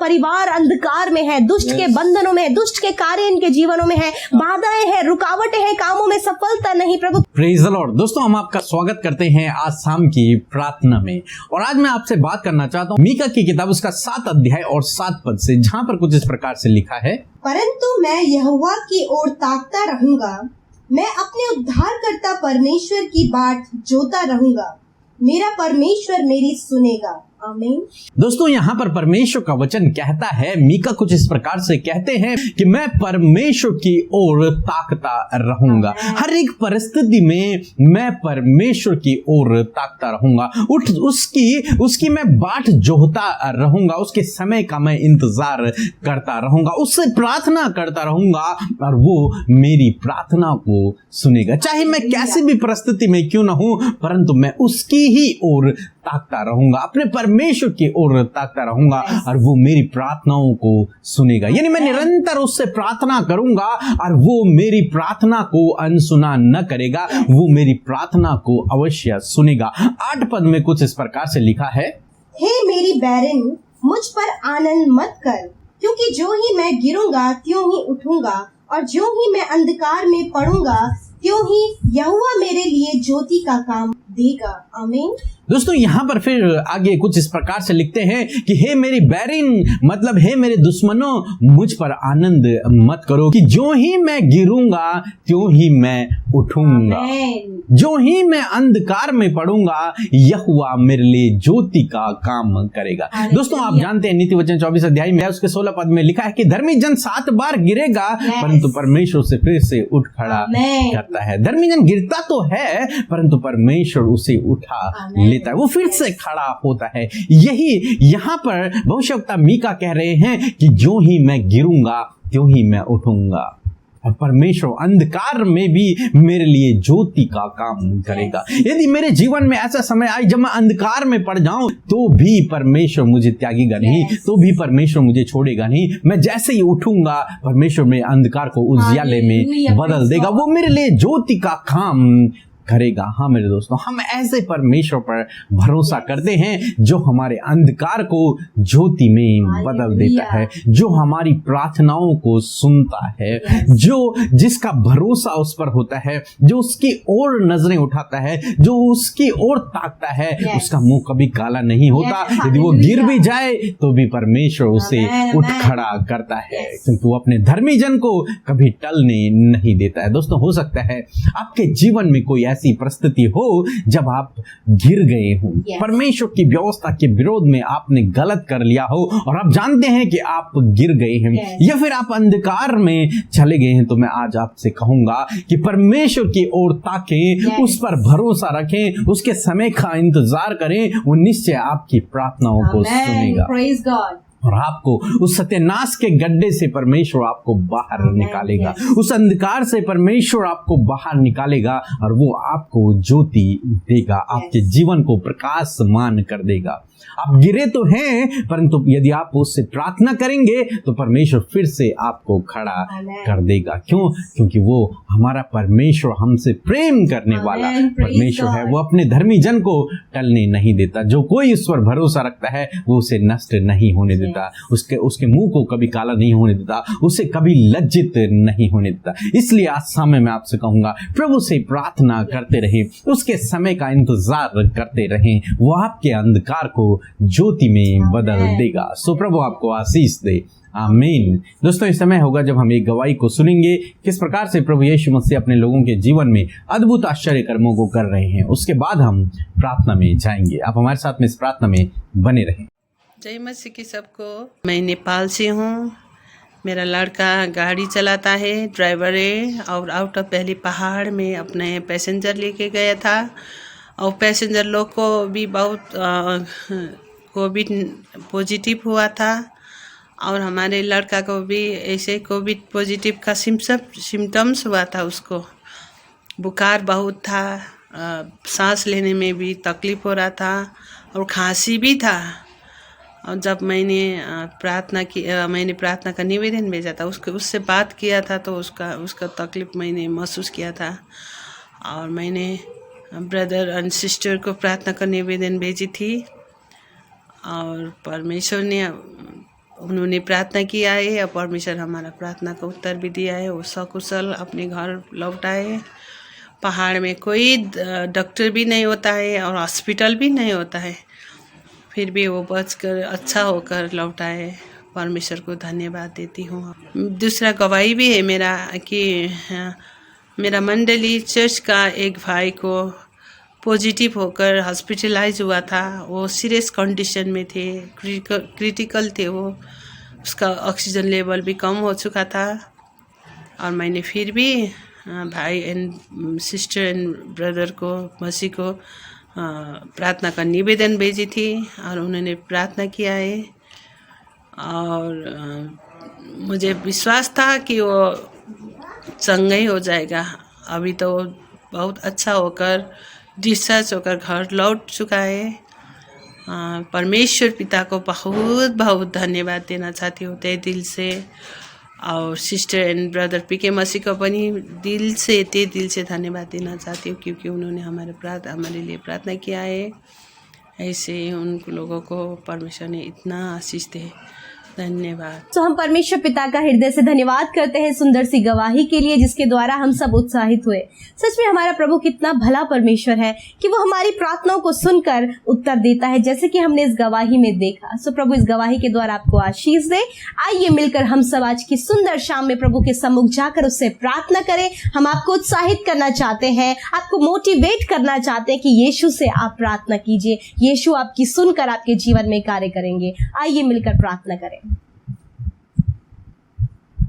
परिवार अंधकार में है, दुष्ट के बंधनों में है, दुष्ट के कार्य इनके जीवनों में है, बाधाएं हैं, रुकावटें हैं, कामों में सफलता नहीं। प्रभु प्रेज द लॉर्ड। दोस्तों, हम आपका स्वागत करते हैं आज शाम की प्रार्थना में। और आज मैं आपसे बात करना चाहता हूँ मीका की किताब उसका 7 अध्याय और 7 पद से, जहाँ पर कुछ इस प्रकार से लिखा है, परंतु मैं यहोवा की ओर ताकता रहूंगा, मैं अपने उद्धारकर्ता परमेश्वर की बाट जोता रहूंगा, मेरा परमेश्वर मेरी सुनेगा। आमीन। दोस्तों, यहाँ पर परमेश्वर का वचन कहता है, मीका कुछ इस प्रकार से कहते हैं कि मैं परमेश्वर की ओर ताकता रहूंगा। हर एक परिस्थिति में मैं परमेश्वर की ओर ताकता रहूंगा, उसकी मैं बाट जोहता रहूंगा, उसके समय का मैं इंतजार करता रहूंगा, उससे प्रार्थना करता रहूंगा और वो मेरी प्रार्थना को सुनेगा। चाहे मैं कैसी भी परिस्थिति में क्यों ना हूं, परंतु मैं उसकी ही ओर ताकता रहूंगा, अपने परमेश्वर की ओर ताकता रहूंगा और वो मेरी प्रार्थनाओं को सुनेगा। यानी मैं निरंतर उससे प्रार्थना करूंगा और वो मेरी प्रार्थना को अनसुना न करेगा, वो मेरी प्रार्थना को अवश्य सुनेगा। 8 पद में कुछ इस प्रकार से लिखा है, हे मेरी बैरन, मुझ पर आनंद मत कर, क्योंकि जो ही मैं गिरूंगा त्यों ही उठूंगा, और जो ही मैं अंधकार में पड़ूंगा त्यों ही यहोवा मेरे लिए ज्योति का काम देगा। आमीन। दोस्तों, यहाँ पर फिर आगे कुछ इस प्रकार से लिखते हैं कि हे मेरी बैरिन, मतलब हे मेरे दुश्मनों, मुझ पर आनंद मत करो, कि जो ही मैं गिरूंगा त्यों ही मैं उठूंगा, जो ही मैं अंधकार में पड़ूंगा यहोवा मेरे लिए ज्योति का काम करेगा। दोस्तों, आप जानते हैं नीति वचन 24 अध्याय में उसके 16 पद में लिखा है कि धर्मी जन 7 बार गिरेगा, परंतु परमेश्वर से फिर से उठ खड़ा करता है। धर्मी जन गिरता तो है, परंतु परमेश्वर उसे उठा लेता है, वो फिर से खड़ा होता है। यही यहाँ पर भविष्यवक्ता मीका कह रहे हैं कि जो ही मैं गिरूंगा त्यों ही मैं उठूंगा, और परमेश्वर अंधकार में भी मेरे लिए ज्योति का काम करेगा। यदि मेरे जीवन में ऐसा समय आए जब मैं अंधकार में पड़ जाऊं, तो भी परमेश्वर मुझे त्यागेगा नहीं, तो भी परमेश्वर मुझे छोड़ेगा नहीं। मैं जैसे ही उठूंगा, परमेश्वर मेरे अंधकार को उजियाले में बदल देगा, वो मेरे लिए ज्योति का काम करेगा। हाँ मेरे दोस्तों, हम ऐसे परमेश्वर पर भरोसा करते हैं जो हमारे अंधकार को ज्योति में बदल देता है, जो हमारी प्रार्थनाओं को सुनता है, जिसका भरोसा उस पर होता है, जो उसकी ओर नजरें उठाता है, जो उसकी ओर ताकता है, उसका मुंह कभी काला नहीं होता। यदि वो गिर भी जाए तो भी परमेश्वर उसे उठ खड़ा करता है, क्योंकि वो अपने धर्मी जन को कभी टलने नहीं देता है। दोस्तों, हो सकता है आपके जीवन में कोई ऐसी परिस्थिति हो जब आप गिर गए हो, परमेश्वर की व्यवस्था के विरोध में आपने गलत कर लिया हो और आप जानते हैं कि आप गिर गए हैं, या फिर आप अंधकार में चले गए हैं, तो मैं आज आपसे कहूंगा कि परमेश्वर की ओर ताकें, उस पर भरोसा रखें, उसके समय का इंतजार करें, वो निश्चय आपकी प्रार्थनाओं को सुनेगा। Praise God. और आपको उस सत्यानाश के गड्ढे से परमेश्वर आपको बाहर निकालेगा, उस अंधकार से परमेश्वर आपको बाहर निकालेगा और वो आपको ज्योति देगा, आपके जीवन को प्रकाशमान कर देगा। आप गिरे तो हैं, परंतु यदि आप उससे प्रार्थना करेंगे तो परमेश्वर फिर से आपको खड़ा कर देगा। क्यों? क्योंकि वो हमारा परमेश्वर हमसे प्रेम करने वाला परमेश्वर है। वो अपने धर्मी जन को टलने नहीं देता। जो कोई उस पर भरोसा रखता है वो उसे नष्ट नहीं होने देता, उसके मुंह को कभी काला नहीं होने देता, उसे कभी लज्जित नहीं होने देता। इसलिए आज समय में आपसे कहूंगा, प्रभु से प्रार्थना करते रहें, उसके समय का इंतजार करते रहें, वो आपके अंधकार को ज्योति में बदल देगा। सो प्रभु आपको आशीष दे। आमीन। दोस्तों, इस समय होगा जब हम एक गवाही को सुनेंगे, किस प्रकार से प्रभु यीशु मसीह अपने लोगों के जीवन में अद्भुत आश्चर्य कर्मों को कर रहे हैं। उसके बाद हम प्रार्थना में जाएंगे। आप हमारे साथ में इस प्रार्थना में बने रहें। जय मसीह की सबको। मैं नेपाल से हूँ। मेरा लड़का गाड़ी चलाता है, ड्राइवर है, और आउट ऑफ दिल्ली पहाड़ में अपने पैसेंजर लेके गया था, और पैसेंजर लोग को भी बहुत कोविड पॉजिटिव हुआ था, और हमारे लड़का को भी ऐसे कोविड पॉजिटिव का सिम्टम्स हुआ था। उसको बुखार बहुत था, सांस लेने में भी तकलीफ हो रहा था, और खांसी भी था। और जब मैंने प्रार्थना का निवेदन भेजा था, उससे बात किया था, तो उसका तकलीफ मैंने महसूस किया था, और मैंने ब्रदर एंड सिस्टर को प्रार्थना का निवेदन भेजी थी, और परमेश्वर ने उन्होंने प्रार्थना किया है और परमेश्वर हमारा प्रार्थना का उत्तर भी दिया है। वो सकुशल अपने घर लौट आए। पहाड़ में कोई डॉक्टर भी नहीं होता है और हॉस्पिटल भी नहीं होता है, फिर भी वो बचकर अच्छा होकर लौट आए। परमेश्वर को धन्यवाद देती हूँ। दूसरा गवाही भी है मेरा कि मेरा मंडली चर्च का एक भाई को पॉजिटिव होकर हॉस्पिटलाइज हुआ था। वो सीरियस कंडीशन में थे, क्रिटिकल थे वो। उसका ऑक्सीजन लेवल भी कम हो चुका था और मैंने फिर भी भाई एंड सिस्टर एंड ब्रदर को, मसीह को प्रार्थना का निवेदन भेजी थी और उन्होंने प्रार्थना किया है और मुझे विश्वास था कि वो चंगा ही हो जाएगा। अभी तो बहुत अच्छा होकर डिस्चार्ज होकर घर लौट चुका है। परमेश्वर पिता को बहुत बहुत धन्यवाद देना चाहती हूँ तहे दिल से, और सिस्टर एंड ब्रदर पीके मसीह को पनि दिल से धन्यवाद देना चाहती हूँ, क्योंकि उन्होंने हमारे लिए प्रार्थना किया है। ऐसे उन लोगों को परमेश्वर ने इतना आशीष दे। धन्यवाद। तो हम परमेश्वर पिता का हृदय से धन्यवाद करते हैं सुंदर सी गवाही के लिए, जिसके द्वारा हम सब उत्साहित हुए। सच में हमारा प्रभु कितना भला परमेश्वर है कि वो हमारी प्रार्थनाओं को सुनकर उत्तर देता है, जैसे कि हमने इस गवाही में देखा। सो प्रभु इस गवाही के द्वारा आपको आशीष दे। आइए मिलकर हम सब आज की सुंदर शाम में प्रभु के सम्मुख जाकर उससे प्रार्थना करें। हम आपको उत्साहित करना चाहते हैं, आपको मोटिवेट करना चाहते हैं कि यीशु से आप प्रार्थना कीजिए। यीशु आपकी सुनकर आपके जीवन में कार्य करेंगे। आइए मिलकर प्रार्थना करें।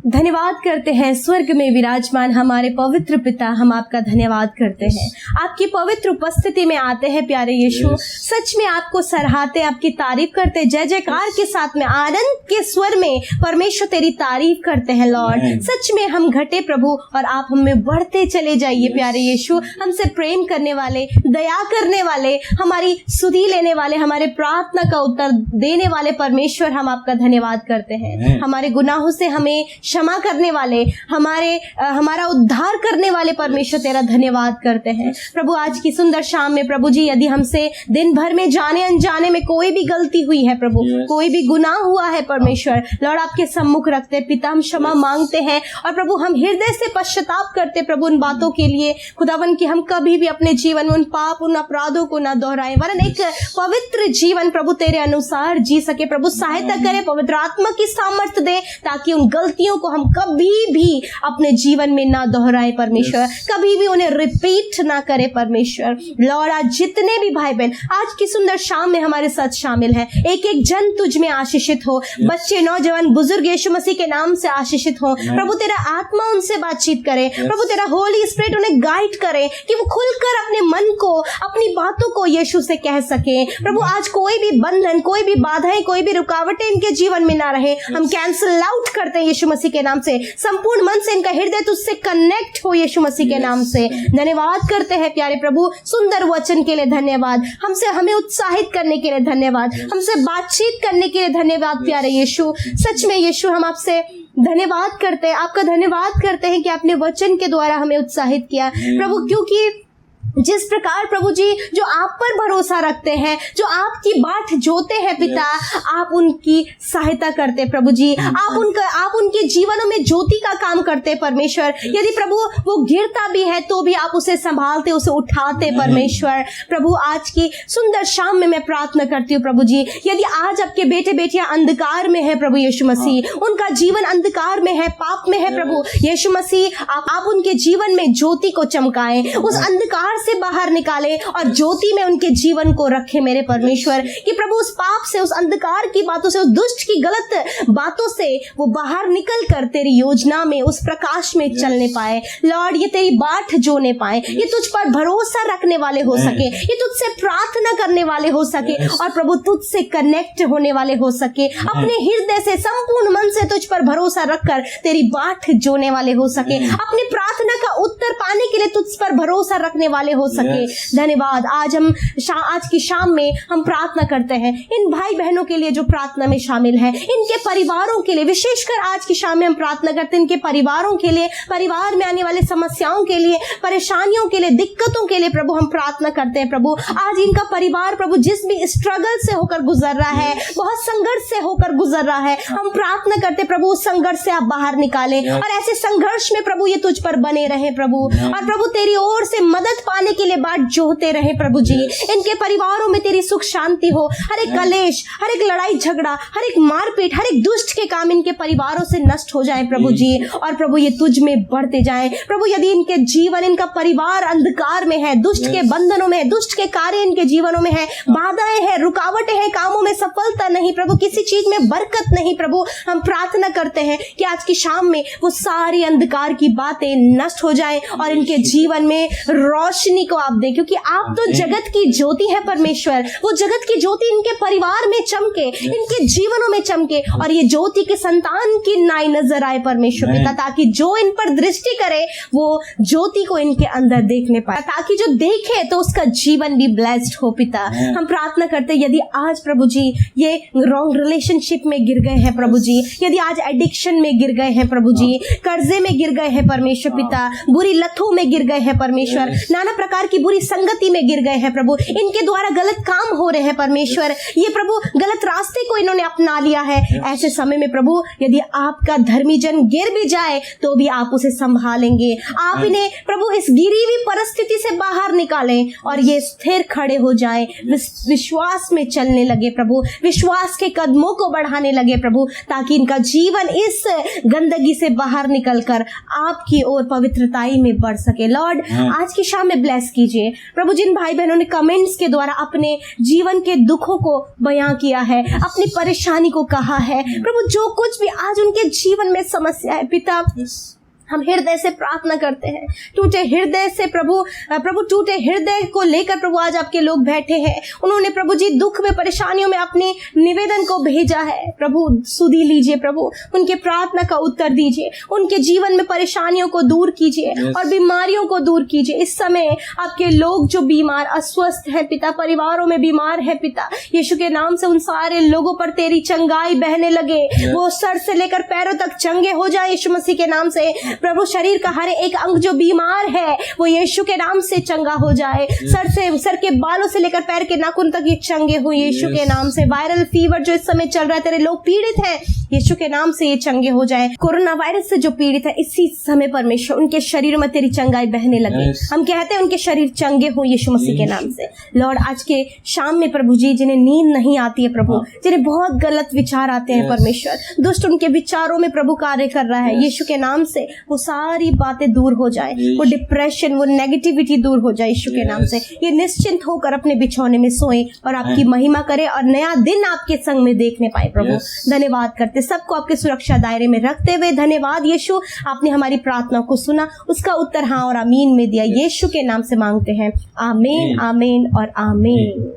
धन्यवाद करते हैं स्वर्ग में विराजमान हमारे पवित्र पिता, हम आपका धन्यवाद करते हैं। आपकी पवित्र उपस्थिति में आते हैं प्यारे यीशु। सच में आपको सराहते, आपकी तारीफ करते, जय जयकार के साथ में आनंद के स्वर में परमेश्वर तेरी तारीफ करते हैं लॉर्ड। सच में हम घटे प्रभु और आप हमें बढ़ते चले जाइए प्यारे यीशु। हमसे प्रेम करने वाले, दया करने वाले, हमारी सुधि लेने वाले, हमारे प्रार्थना का उत्तर देने वाले परमेश्वर, हम आपका धन्यवाद करते हैं। हमारे गुनाहों से हमें क्षमा करने वाले, हमारा उद्धार करने वाले परमेश्वर तेरा धन्यवाद करते हैं प्रभु। आज की सुंदर शाम में प्रभु जी, यदि हमसे दिन भर में जाने अनजाने में कोई भी गलती हुई है प्रभु, कोई भी गुनाह हुआ है परमेश्वर, लॉर्ड आपके सम्मुख रखते पिता, हम क्षमा मांगते हैं और प्रभु हम हृदय से पश्चाताप करते प्रभु उन बातों के लिए खुदावन की हम कभी भी अपने जीवन में उन पाप, उन अपराधों को ना दोहराएं, वरन एक पवित्र जीवन प्रभु तेरे अनुसार जी सके। प्रभु सहायता करे, पवित्र आत्मा की सामर्थ्य दे, ताकि उन गलतियों को हम कभी भी अपने जीवन में ना दोहराए परमेश्वर, कभी भी उन्हें रिपीट ना करे परमेश्वर। लॉर्ड आज जितने भी भाई बहन आज की सुंदर शाम में हमारे साथ शामिल हैं, एक एक जन तुझ में आशीषित हो। बच्चे, नौजवान, बुजुर्ग यीशु मसीह के नाम से आशीषित हो प्रभु। तेरा आत्मा उनसे बातचीत करे प्रभु, तेरा होली स्पिरिट उन्हें गाइड करे कि वो खुलकर अपने मन को, अपनी बातों को यीशु से कह सके प्रभु। आज कोई भी बंधन, कोई भी बाधाएं, कोई भी रुकावटें इनके जीवन में ना रहे, हम कैंसिल आउट करते हैं यीशु मसीह के नाम से। संपूर्ण मन से इनका हृदय तुझसे कनेक्ट हो यीशु मसीह के नाम से। धन्यवाद करते हैं प्यारे प्रभु सुंदर वचन के लिए धन्यवाद, हमें उत्साहित करने के लिए धन्यवाद, हमसे बातचीत करने के लिए धन्यवाद प्यारे यीशु। सच में यीशु हम आपसे धन्यवाद करते हैं, आपका धन्यवाद करते हैं कि आपने वचन के द्वारा हमें उत्साहित किया प्रभु, क्योंकि जिस प्रकार प्रभु जी जो आप पर भरोसा रखते हैं, जो आपकी बाट जोते हैं पिता, आप उनकी सहायता करते प्रभु जी। आप उनके जीवनों में ज्योति का काम करते परमेश्वर। यदि प्रभु वो गिरता भी है तो भी आप उसे संभालते, उसे उठाते परमेश्वर। प्रभु आज की सुंदर शाम में मैं प्रार्थना करती हूँ प्रभु जी, यदि आज आपके बेटे बेटियां अंधकार में है प्रभु यीशु मसीह, उनका जीवन अंधकार में है, पाप में है प्रभु यीशु मसीह, आप उनके जीवन में ज्योति को चमकाएं, उस अंधकार से बाहर निकाले और ज्योति में उनके जीवन को रखे मेरे परमेश्वर, कि प्रभु उस पाप से, उस अंधकार की बातों से, उस दुष्ट की गलत बातों से वो बाहर निकल कर तेरी योजना में, उस प्रकाश में चलने पाए लॉर्ड। ये तेरी बाट जोने पाए, ये तुझ पर भरोसा रखने वाले हो सके, ये तुझसे प्रार्थना करने वाले हो सके और प्रभु तुझसे कनेक्ट होने वाले हो सके, अपने हृदय से, संपूर्ण मन से तुझ पर भरोसा रखकर तेरी बाट जोने वाले हो सके, अपनी प्रार्थना का उत्तर पाने के लिए तुझ पर भरोसा रखने वाले में हो सके। धन्यवाद। आज की शाम में हम प्रार्थना करते हैं इन भाई बहनों के लिए जो प्रार्थना में शामिल है, इनके परिवारों के लिए, विशेषकर आज की शाम में हम प्रार्थना करते हैं इनके परिवारों के लिए, परिवार में आने वाले समस्याओं के लिए, परेशानियों के लिए, दिक्कतों के लिए प्रभु हम प्रार्थना करते हैं। प्रभु आज इनका परिवार प्रभु जिस भी स्ट्रगल से होकर गुजर रहा है, बहुत संघर्ष से होकर गुजर रहा है, हम प्रार्थना करते प्रभु उस संघर्ष से आप बाहर निकालें और ऐसे संघर्ष में प्रभु ये तुझ पर बने रहे प्रभु, और प्रभु तेरी ओर से मदद पाने के लिए बाट जोहते रहे प्रभु जी। इनके परिवारों में तेरी सुख शांति हो, हर एक कलेश, हर एक लड़ाई झगड़ा, हर एक मारपीट, हर एक दुष्ट के काम इनके परिवारों से नष्ट हो जाए प्रभु जी, और प्रभु ये तुझ में बढ़ते जाए प्रभु। यदि इनके जीवन, इनका परिवार अंधकार में है, दुष्ट के बंधनों में है, दुष्ट के कार्य इनके जीवनों में है, बाधाएं हैं, रुकावटें हैं, कामों में सफलता नहीं प्रभु, किसी चीज में बरकत नहीं प्रभु, हम प्रार्थना करते हैं कि आज की शाम में वो सारी अंधकार की बातें नष्ट हो जाए और इनके जीवन में रोशनी को आप दें, क्योंकि आप तो जगत की ज्योति है परमेश्वर। वो जगत की ज्योति इनके परिवार में चमके, इनके जीवनों में चमके, और ये ज्योति के संतान की नाई नजर आए परमेश्वर पिता, ताकि जो इन पर दृष्टि करे वो ज्योति को इनके अंदर देखने पाए, ताकि जो देखे तो उसका जीवन भी ब्लेस्ड हो पिता। हम प्रार्थना करते यदि आज प्रभु जी ये रॉन्ग रिलेशनशिप में गिर गए हैं प्रभु जी, यदि आज एडिक्शन में गिर गए हैं प्रभु जी, कर्जे में गिर गए हैं परमेश्वर पिता, बुरी लतों में गिर गए हैं परमेश्वर, नाना प्रकार की बुरी संगति में गिर गए हैं प्रभु, इनके द्वारा गलत काम हो रहे हैं परमेश्वर, ये प्रभु गलत रास्ते को इन्होंने अपना लिया है। ऐसे समय में प्रभु यदि आपका धर्मी जन गिर भी जाए तो भी आप उसे संभालेंगे, आप इन्हें प्रभु इस गिरी हुई परिस्थिति से बाहर निकालें और ये स्थिर खड़े हो जाए, विश्वास में चलने लगे प्रभु, विश्वास के कदमों को बढ़ाने लगे प्रभु, ताकि इनका जीवन इस गंदगी से बाहर निकलकर आपकी ओर पवित्रताई में बढ़ सके। लॉर्ड आज की शाम में ब्लेस कीजिए प्रभु, जिन भाई बहनों ने कमेंट्स के द्वारा अपने जीवन के दुखों को बयां किया है, अपनी परेशानी को कहा है प्रभु, जो कुछ भी आज उनके जीवन में समस्या है पिता, हम हृदय से प्रार्थना करते हैं, टूटे हृदय से प्रभु टूटे हृदय को लेकर प्रभु आज आपके लोग बैठे हैं, उन्होंने प्रभु जी दुख में, परेशानियों में अपने निवेदन को भेजा है प्रभु, सुधी लीजिए प्रभु, उनके प्रार्थना का उत्तर दीजिए, उनके जीवन में परेशानियों को दूर कीजिए और बीमारियों को दूर कीजिए। इस समय आपके लोग जो बीमार, अस्वस्थ है पिता, परिवारों में बीमार है पिता, यीशु के नाम से उन सारे लोगों पर तेरी चंगाई बहने लगे, वो सर से लेकर पैरों तक चंगे हो जाए यीशु मसीह के नाम से प्रभु। शरीर का हर एक अंग जो बीमार है वो यीशु के नाम से चंगा हो जाए, सर के बालों से लेकर पैर के नाखून तक ये चंगे हो यीशु के नाम से। वायरल फीवर जो इस समय चल रहा है, तेरे लोग पीड़ित हैं, यीशु के नाम से ये चंगे हो जाए। कोरोना वायरस से जो पीड़ित है इसी समय परमेश्वर उनके शरीर में तेरी चंगाई बहने लगे, हम कहते हैं उनके शरीर चंगे हो यीशु मसीह के नाम से। लॉर्ड आज के शाम में प्रभु जी जिन्हें नींद नहीं आती है प्रभु, जिन्हें बहुत गलत विचार आते हैं परमेश्वर, दुष्ट उनके विचारों में प्रभु कार्य कर रहा है, यीशु के नाम से वो सारी बातें दूर हो जाए, वो डिप्रेशन, वो नेगेटिविटी दूर हो जाए यीशु के नाम से। ये निश्चिंत होकर अपने बिछौने में सोए और आपकी महिमा करे और नया दिन आपके संग में देखने पाए प्रभु। धन्यवाद करते सबको आपके सुरक्षा दायरे में रखते हुए, धन्यवाद यीशु, आपने हमारी प्रार्थना को सुना, उसका उत्तर हाँ और आमीन में दिया, यीशु के नाम से मांगते हैं, आमीन, आमीन और आमीन।